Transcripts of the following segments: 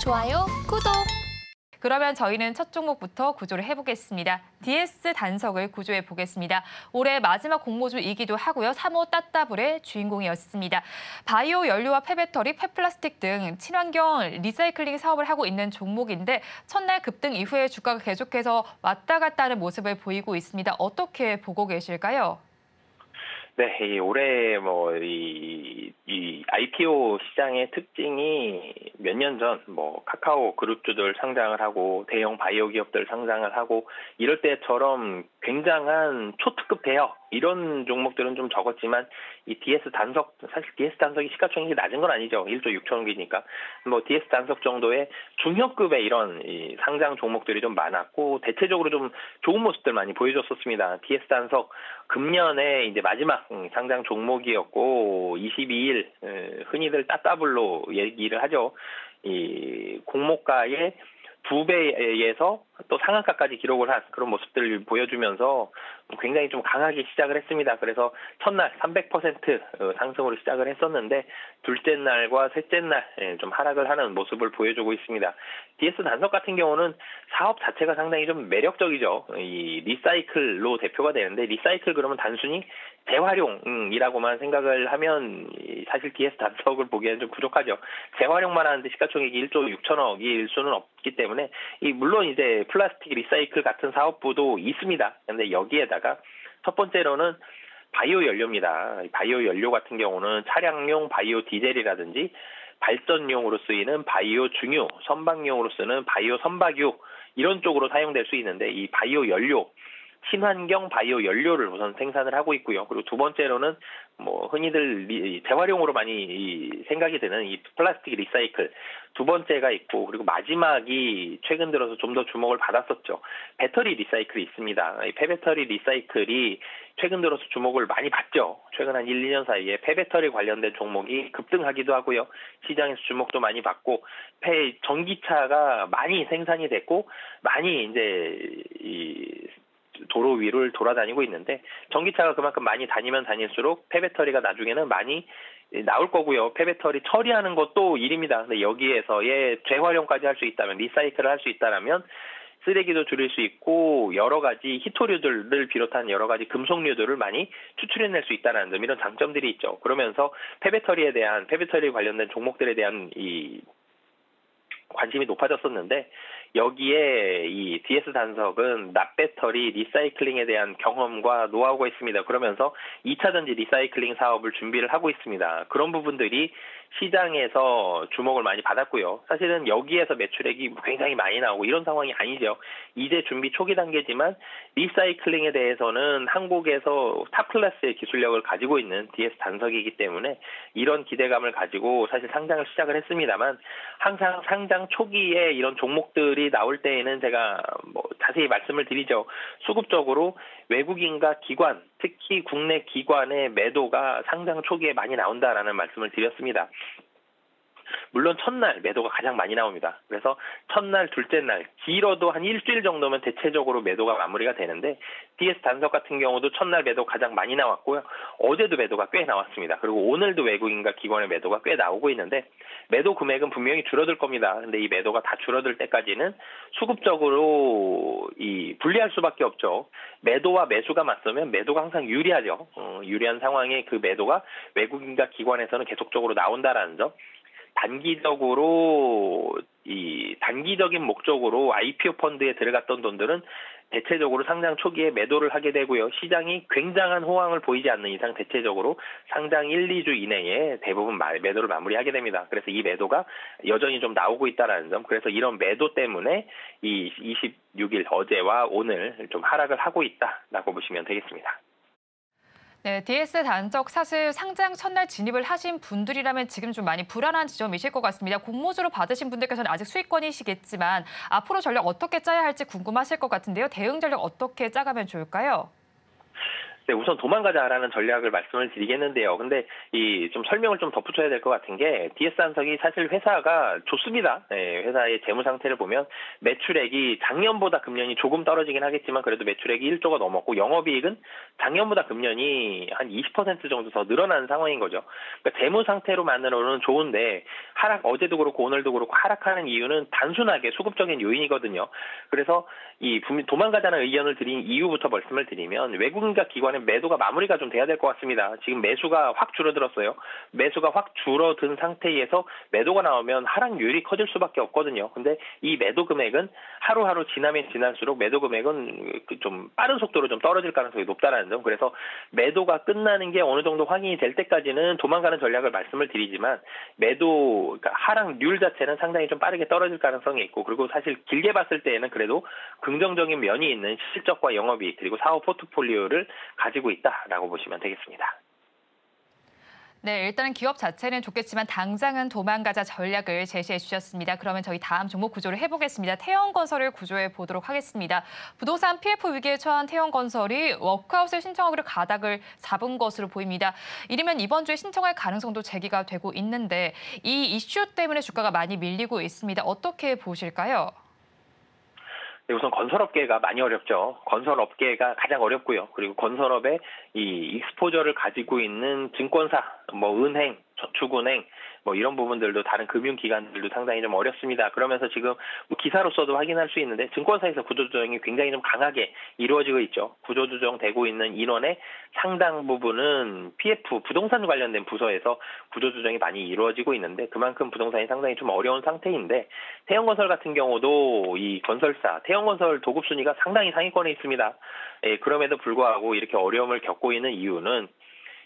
좋아요, 구독! 그러면 저희는 첫 종목부터 구조를 해보겠습니다. DS 단석을 구조해 보겠습니다. 올해 마지막 공모주이기도 하고요. 3호 따따블의 주인공이었습니다. 바이오 연료와 폐배터리, 폐플라스틱 등 친환경 리사이클링 사업을 하고 있는 종목인데 첫날 급등 이후에 주가가 계속해서 왔다 갔다 하는 모습을 보이고 있습니다. 어떻게 보고 계실까요? 네, 올해 이 IPO 시장의 특징이 몇 년 전 카카오 그룹주들 상장을 하고 대형 바이오 기업들 상장을 하고 이럴 때처럼 굉장한 초특급 대여 이런 종목들은 좀 적었지만 이 DS 단석, 사실 DS 단석이 시가총액이 낮은 건 아니죠. 1조 6천억이니까. DS 단석 정도의 중형급의 이런 이 상장 종목들이 좀 많았고 대체적으로 좀 좋은 모습들 많이 보여줬었습니다. DS 단석 금년에 이제 마지막 상장 종목이었고 22일 흔히들 따따블로 얘기를 하죠. 이 공모가의 2배에서 또 상한가까지 기록을 한 그런 모습들을 보여주면서 굉장히 좀 강하게 시작을 했습니다. 그래서 첫날 300% 상승으로 시작을 했었는데 둘째 날과 셋째 날 좀 하락을 하는 모습을 보여주고 있습니다. DS 단석 같은 경우는 사업 자체가 상당히 좀 매력적이죠. 이 리사이클로 대표가 되는데 리사이클 그러면 단순히 재활용이라고만 생각을 하면 사실 DS 단석을 보기에는 좀 부족하죠. 재활용만 하는데 시가총액이 1조 6천억일 수는 없기 때문에 물론 이제 플라스틱 리사이클 같은 사업부도 있습니다. 그런데 여기에다가 첫 번째로는 바이오 연료입니다. 바이오 연료 같은 경우는 차량용 바이오 디젤이라든지 발전용으로 쓰이는 바이오 중유, 선박용으로 쓰는 바이오 선박유 이런 쪽으로 사용될 수 있는데 이 바이오 연료, 친환경 바이오 연료를 우선 생산을 하고 있고요. 그리고 두 번째로는 흔히들 재활용으로 많이 생각이 되는 이 플라스틱 리사이클 두 번째가 있고 그리고 마지막이 최근 들어서 좀 더 주목을 받았었죠. 배터리 리사이클이 있습니다. 이 폐배터리 리사이클이 최근 들어서 주목을 많이 받죠. 최근 한 1, 2년 사이에 폐배터리 관련된 종목이 급등하기도 하고요. 시장에서 주목도 많이 받고 전기차가 많이 생산이 됐고 많이 이제 도로 위를 돌아다니고 있는데 전기차가 그만큼 많이 다니면 다닐수록 폐배터리가 나중에는 많이 나올 거고요. 폐배터리 처리하는 것도 일입니다. 근데 여기에서의 재활용까지 할 수 있다면 리사이클을 할 수 있다면 쓰레기도 줄일 수 있고 여러 가지 희토류들을 비롯한 여러 가지 금속류들을 많이 추출해낼 수 있다는 점 이런 장점들이 있죠. 그러면서 폐배터리 관련된 종목들에 대한 이 관심이 높아졌었는데 여기에 이 DS 단석은 납배터리 리사이클링에 대한 경험과 노하우가 있습니다. 그러면서 2차 전지 리사이클링 사업을 준비를 하고 있습니다. 그런 부분들이 시장에서 주목을 많이 받았고요. 사실은 여기에서 매출액이 굉장히 많이 나오고 이런 상황이 아니죠. 이제 준비 초기 단계지만 리사이클링에 대해서는 한국에서 탑 클래스의 기술력을 가지고 있는 DS 단석이기 때문에 이런 기대감을 가지고 사실 상장을 시작을 했습니다만 항상 상장 초기에 이런 종목들이 나올 때에는 제가 자세히 말씀을 드리죠. 수급적으로 외국인과 기관, 특히 국내 기관의 매도가 상장 초기에 많이 나온다라는 말씀을 드렸습니다. 물론 첫날 매도가 가장 많이 나옵니다. 그래서 첫날, 둘째 날, 길어도 한 일주일 정도면 대체적으로 매도가 마무리가 되는데 DS 단석 같은 경우도 첫날 매도 가장 많이 나왔고요. 어제도 매도가 꽤 나왔습니다. 그리고 오늘도 외국인과 기관의 매도가 꽤 나오고 있는데 매도 금액은 분명히 줄어들 겁니다. 근데 이 매도가 다 줄어들 때까지는 수급적으로 불리할 수밖에 없죠. 매도와 매수가 맞서면 매도가 항상 유리하죠. 유리한 상황에 그 매도가 외국인과 기관에서는 계속적으로 나온다라는 점. 단기적인 목적으로 IPO 펀드에 들어갔던 돈들은 대체적으로 상장 초기에 매도를 하게 되고요. 시장이 굉장한 호황을 보이지 않는 이상 대체적으로 상장 1, 2주 이내에 대부분 매도를 마무리하게 됩니다. 그래서 이 매도가 여전히 좀 나오고 있다는 점. 그래서 이런 매도 때문에 이 26일 어제와 오늘 좀 하락을 하고 있다라고 보시면 되겠습니다. 네, DS 단석 사실 상장 첫날 진입을 하신 분들이라면 지금 좀 많이 불안한 지점이실 것 같습니다. 공모주로 받으신 분들께서는 아직 수익권이시겠지만 앞으로 전략 어떻게 짜야 할지 궁금하실 것 같은데요. 대응 전략 어떻게 짜가면 좋을까요? 네, 우선 도망가자라는 전략을 말씀을 드리겠는데요. 근데 이 좀 설명을 좀 덧붙여야 될 것 같은 게 DS한석이 사실 회사가 좋습니다. 네, 회사의 재무 상태를 보면 매출액이 작년보다 금년이 조금 떨어지긴 하겠지만 그래도 매출액이 1조가 넘었고 영업이익은 작년보다 금년이 한 20% 정도 더 늘어난 상황인 거죠. 그러니까 재무 상태로만으로는 좋은데 어제도 그렇고 오늘도 그렇고 하락하는 이유는 단순하게 수급적인 요인이거든요. 그래서 이 도망가자는 의견을 드린 이유부터 말씀을 드리면 외국인과 기관의 매도가 마무리가 좀 돼야 될 것 같습니다. 지금 매수가 확 줄어들었어요. 매수가 확 줄어든 상태에서 매도가 나오면 하락률이 커질 수밖에 없거든요. 근데 이 매도 금액은 하루하루 지나면 지날수록 매도 금액은 좀 빠른 속도로 좀 떨어질 가능성이 높다는 점. 그래서 매도가 끝나는 게 어느 정도 확인이 될 때까지는 도망가는 전략을 말씀을 드리지만 그러니까 하락률 자체는 상당히 좀 빠르게 떨어질 가능성이 있고 그리고 사실 길게 봤을 때에는 그래도 긍정적인 면이 있는 실적과 영업이익 그리고 사업 포트폴리오를 가지고 있다라고 보시면 되겠습니다. 네, 일단은 기업 자체는 좋겠지만 당장은 도망가자 전략을 제시해 주셨습니다. 그러면 저희 다음 종목 구조를 해보겠습니다. 태형건설을 구조해 보도록 하겠습니다. 부동산 PF 위기에 처한 태형건설이 워크아웃을 신청하기로 가닥을 잡은 것으로 보입니다. 이르면 이번 주에 신청할 가능성도 제기가 되고 있는데 이 이슈 때문에 주가가 많이 밀리고 있습니다. 어떻게 보실까요? 네, 우선 건설업계가 많이 어렵죠. 건설업계가 가장 어렵고요. 그리고 건설업의 이 익스포저를 가지고 있는 증권사, 은행, 저축은행, 이런 부분들도 다른 금융기관들도 상당히 좀 어렵습니다. 그러면서 지금 기사로서도 확인할 수 있는데 증권사에서 구조조정이 굉장히 좀 강하게 이루어지고 있죠. 구조조정되고 있는 인원의 상당 부분은 PF, 부동산 관련된 부서에서 구조조정이 많이 이루어지고 있는데 그만큼 부동산이 상당히 좀 어려운 상태인데 태형건설 같은 경우도 이 건설사, 태형건설 도급순위가 상당히 상위권에 있습니다. 예, 그럼에도 불구하고 이렇게 어려움을 겪고 있는 이유는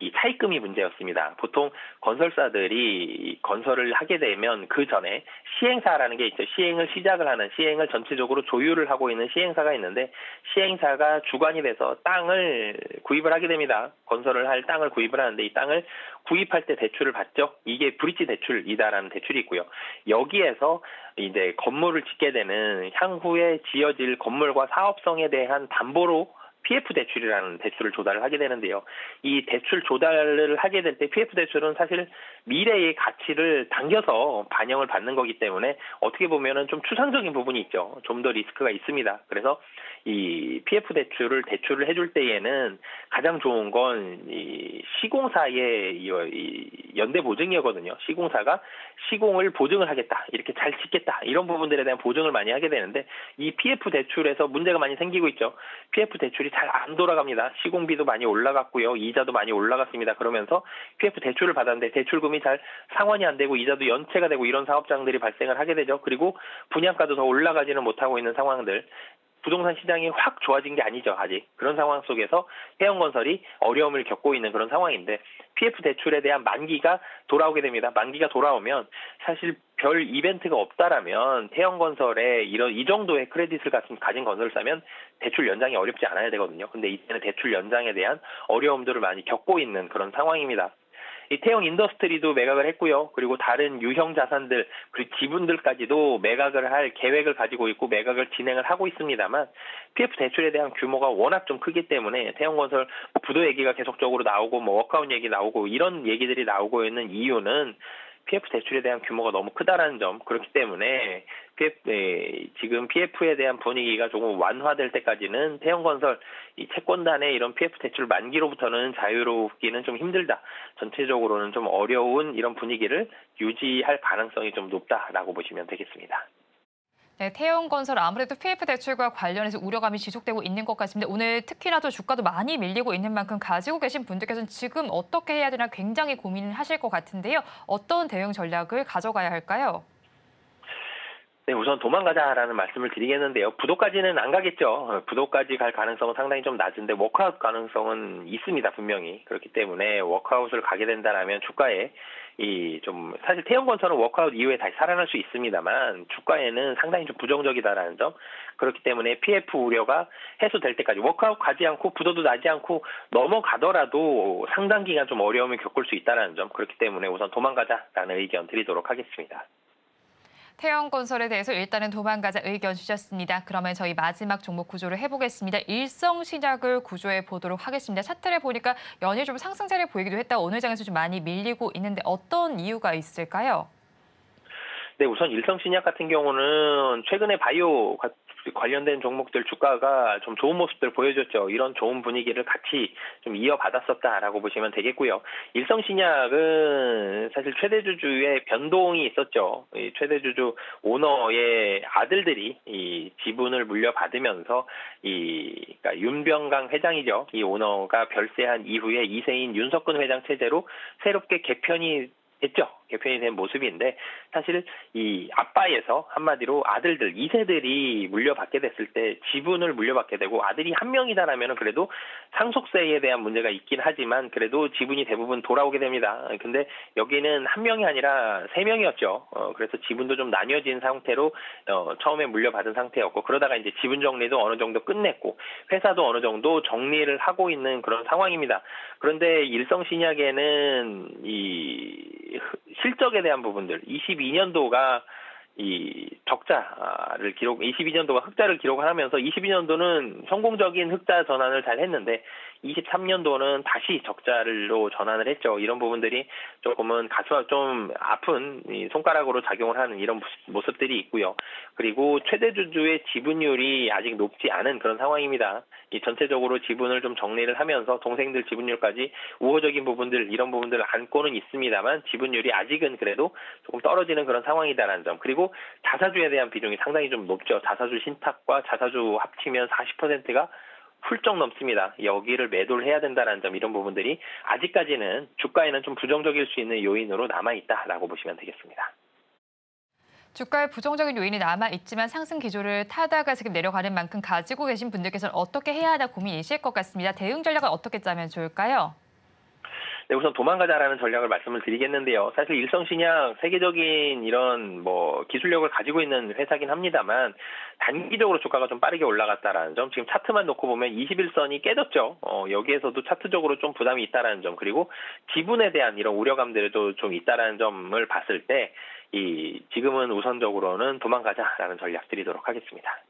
이 차입금이 문제였습니다. 보통 건설사들이 건설을 하게 되면 그 전에 시행사라는 게 있죠. 시행을 전체적으로 조율을 하고 있는 시행사가 있는데 시행사가 주관이 돼서 땅을 구입을 하게 됩니다. 건설을 할 땅을 구입을 하는데 이 땅을 구입할 때 대출을 받죠. 이게 브릿지 대출이다라는 대출이 있고요. 여기에서 이제 건물을 짓게 되는 향후에 지어질 건물과 사업성에 대한 담보로 PF 대출이라는 대출을 조달을 하게 되는데요. 이 대출 조달을 하게 될 때 PF 대출은 사실 미래의 가치를 당겨서 반영을 받는 거기 때문에 어떻게 보면은 좀 추상적인 부분이 있죠. 좀 더 리스크가 있습니다. 그래서 이 PF 대출을 해줄 때에는 가장 좋은 건 이 시공사의 이 연대 보증이거든요. 시공사가 시공을 보증을 하겠다, 이렇게 잘 짓겠다 이런 부분들에 대한 보증을 많이 하게 되는데 이 PF 대출에서 문제가 많이 생기고 있죠. PF 대출이 잘 안 돌아갑니다. 시공비도 많이 올라갔고요. 이자도 많이 올라갔습니다. 그러면서 PF 대출을 받았는데 대출금이 잘 상환이 안 되고 이자도 연체가 되고 이런 사업장들이 발생을 하게 되죠. 그리고 분양가도 더 올라가지는 못하고 있는 상황들. 부동산 시장이 확 좋아진 게 아니죠, 아직. 그런 상황 속에서 태형건설이 어려움을 겪고 있는 그런 상황인데 PF 대출에 대한 만기가 돌아오게 됩니다. 만기가 돌아오면 사실 별 이벤트가 없다라면 태형건설에 이 정도의 크레딧을 가진 건설사면 대출 연장이 어렵지 않아야 되거든요. 근데 이제는 대출 연장에 대한 어려움들을 많이 겪고 있는 그런 상황입니다. 이 태형 인더스트리도 매각을 했고요. 그리고 다른 유형 자산들, 그리고 지분들까지도 매각을 할 계획을 가지고 있고 매각을 진행을 하고 있습니다만 PF 대출에 대한 규모가 워낙 좀 크기 때문에 태형건설 부도 얘기가 계속적으로 나오고 워크아웃 얘기 나오고 이런 얘기들이 나오고 있는 이유는 PF 대출에 대한 규모가 너무 크다라는 점. 그렇기 때문에 지금 PF에 대한 분위기가 조금 완화될 때까지는 태형건설 이 채권단의 이런 PF 대출 만기로부터는 자유롭기는 좀 힘들다. 전체적으로는 좀 어려운 이런 분위기를 유지할 가능성이 좀 높다라고 보시면 되겠습니다. 네, 태형건설 아무래도 PF 대출과 관련해서 우려감이 지속되고 있는 것 같습니다. 오늘 특히나 또 주가도 많이 밀리고 있는 만큼 가지고 계신 분들께서는 지금 어떻게 해야 되나 굉장히 고민을 하실 것 같은데요. 어떤 대응 전략을 가져가야 할까요? 네, 우선 도망가자라는 말씀을 드리겠는데요. 부도까지는 안 가겠죠. 부도까지 갈 가능성은 상당히 좀 낮은데 워크아웃 가능성은 있습니다, 분명히. 그렇기 때문에 워크아웃을 가게 된다라면 주가에 사실 태형건설은 워크아웃 이후에 다시 살아날 수 있습니다만 주가에는 상당히 좀 부정적이다라는 점. 그렇기 때문에 PF 우려가 해소될 때까지 워크아웃 가지 않고 부도도 나지 않고 넘어가더라도 상당 기간 좀 어려움을 겪을 수 있다는 점. 그렇기 때문에 우선 도망가자라는 의견 드리도록 하겠습니다. 태영건설에 대해서 일단은 도망가자 의견 주셨습니다. 그러면 저희 마지막 종목 구조를 해보겠습니다. 일성신약을 구조해 보도록 하겠습니다. 차트를 보니까 연일 좀 상승세를 보이기도 했다. 오늘 장에서 좀 많이 밀리고 있는데 어떤 이유가 있을까요? 네, 우선 일성신약 같은 경우는 최근에 바이오 관련된 종목들 주가가 좀 좋은 모습들 보여줬죠. 이런 좋은 분위기를 같이 좀 이어받았었다라고 보시면 되겠고요. 일성신약은 사실 최대주주의 변동이 있었죠. 이 최대주주 오너의 아들들이 이 지분을 물려받으면서 그러니까 윤병강 회장이죠. 이 오너가 별세한 이후에 이세인 윤석근 회장 체제로 새롭게 개편이 됐죠. 개편이 된 모습인데 사실 이 아빠에서 한마디로 아들들 2세들이 물려받게 됐을 때 지분을 물려받게 되고 아들이 한 명이다라면 그래도 상속세에 대한 문제가 있긴 하지만 그래도 지분이 대부분 돌아오게 됩니다. 근데 여기는 한 명이 아니라 3명이었죠. 그래서 지분도 좀 나뉘어진 상태로 처음에 물려받은 상태였고 그러다가 이제 지분 정리도 어느 정도 끝냈고 회사도 어느 정도 정리를 하고 있는 그런 상황입니다. 그런데 일성신약에는 이 실적에 대한 부분들, 22년도가 이 적자를 22년도가 흑자를 기록하면서 22년도는 성공적인 흑자 전환을 잘 했는데 23년도는 다시 적자로 전환을 했죠. 이런 부분들이 조금은 가슴 좀 아픈 손가락으로 작용을 하는 이런 모습들이 있고요. 그리고 최대주주의 지분율이 아직 높지 않은 그런 상황입니다. 이 전체적으로 지분을 좀 정리를 하면서 동생들 지분율까지 우호적인 부분들 이런 부분들을 안고는 있습니다만 지분율이 아직은 그래도 조금 떨어지는 그런 상황이다라는 점. 그리고 자사주에 대한 비중이 상당히 좀 높죠. 자사주 신탁과 자사주 합치면 40%가 훌쩍 넘습니다. 여기를 매도를 해야 된다는 점 이런 부분들이 아직까지는 주가에는 좀 부정적일 수 있는 요인으로 남아있다라고 보시면 되겠습니다. 주가에 부정적인 요인이 남아있지만 상승 기조를 타다가 지금 내려가는 만큼 가지고 계신 분들께서는 어떻게 해야 하나 고민이실 것 같습니다. 대응 전략을 어떻게 짜면 좋을까요? 네, 우선 도망가자라는 전략을 말씀을 드리겠는데요. 사실 일성신약 세계적인 이런 기술력을 가지고 있는 회사긴 합니다만 단기적으로 주가가 좀 빠르게 올라갔다라는 점, 지금 차트만 놓고 보면 21선이 깨졌죠. 여기에서도 차트적으로 좀 부담이 있다라는 점, 그리고 지분에 대한 이런 우려감들도 좀 있다라는 점을 봤을 때 지금은 우선적으로는 도망가자라는 전략 드리도록 하겠습니다.